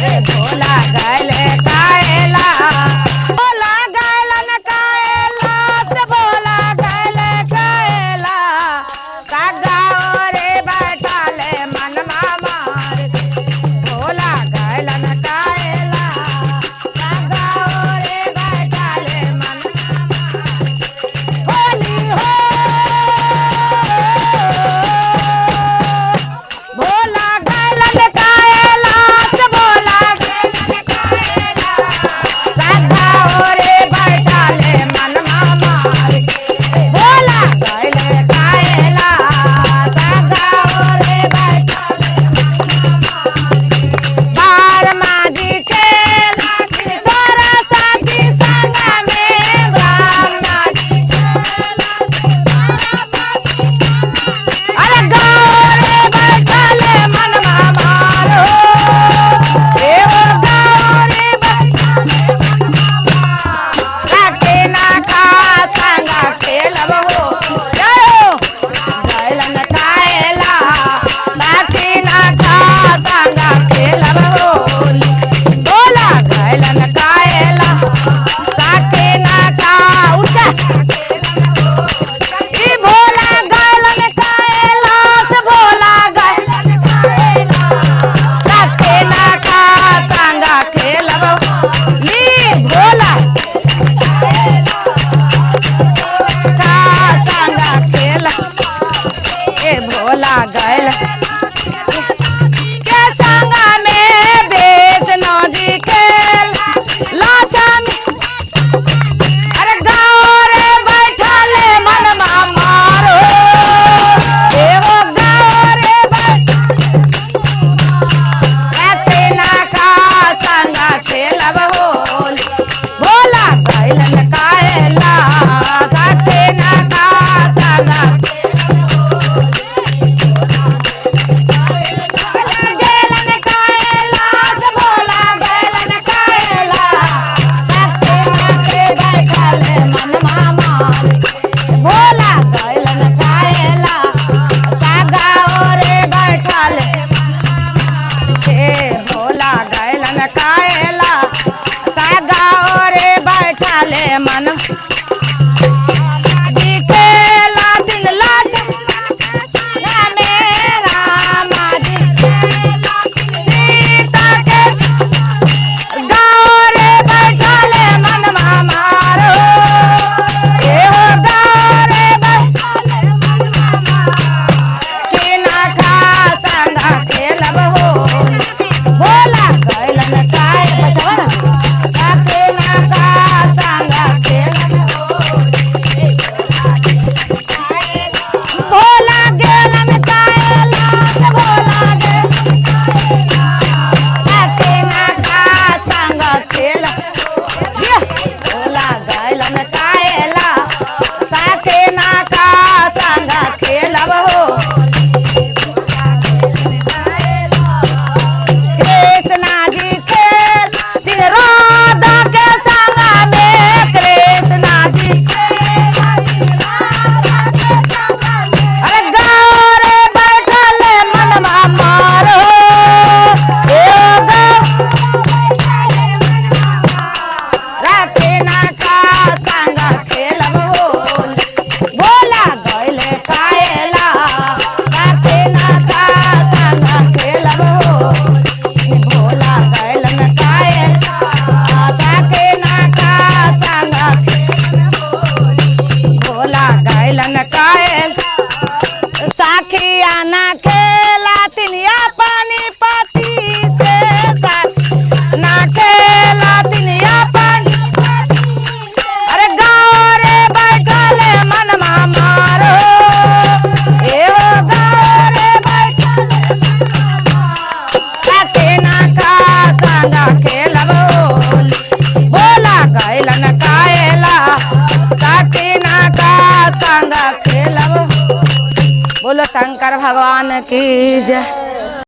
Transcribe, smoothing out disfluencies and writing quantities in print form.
भोला गैल कायला भोला gallon Kayla से भोला गैल कायला कागा रे बैठाले मनवा मार भोला गैलन कायला कागा रे बैठाले मनवा मार होली हो भोला गैलन कायला से भोला गैलन कायला कागा रे बैठाले मनवा मार भोला गैल कायला कागा रे बैठाले बार माजी खेला तोरा साथी संग में बार माजी अरे गाँव रे बैठाले मनवा मार हो एवो गाँव रे बैठाले काके ना का संग खेलब हो जय हो गैलन कायला काके ना का संग खेलब हो भोला गैलन कायला काके ना का उठा ई भोला गैलन कायला से भोला गैलन कायला काके ना का संग खेलब ई भोला का संग खेलब ए भोला गैल के संग में बेस नदी खेल लाचन अरे गाँव रे बैठाले मनवा मारो एहो गाँव रे बैठाले ना का संग खेलब होली भोला गैलन कायला काके ना का संग गैलन कायला से भोला गैलन कायला काके ना के बैठाले मनवा मार भोला गैलन कायला कागा रे बैठाले हे भोला गैलन कायला कागा रे बैठाले मन दिखेला दिन लाच या मेरा माजी सीता के गाँव रे बैठाले मनवा मारो एहो गाँव रे बैठाले मनवा मार के ना का संग खेलब हो भोला गैलन काय बचवा काके ना का संग खेलब हो भोला गैलन कायला से भोला गैलन काके ना का संग खेलब भोला गैलन कायला काके ना का संग खेलब हो कृष्णा जी खेल दिन राधा के संग में कृष्णा जी अरे गाँव रे बैठाले मनवा मारो ए गाँव राखे ना का संग खेलब हो भोला गैल कायला काके ना का संग खेलब हो भोला गैलन कायला काके ना का संग भोला गैलन कायल साखिया ना खेला तिनिया पानी पाती से ना खेला तिनिया पानी अरे गाँव रे बैठाले मनवा मारो एहो गाँव रे बैठाले काके ना का संग खेलब होली भोला गैलन कायला काके ना का संग खेलब बोलो शंकर भगवान की जय।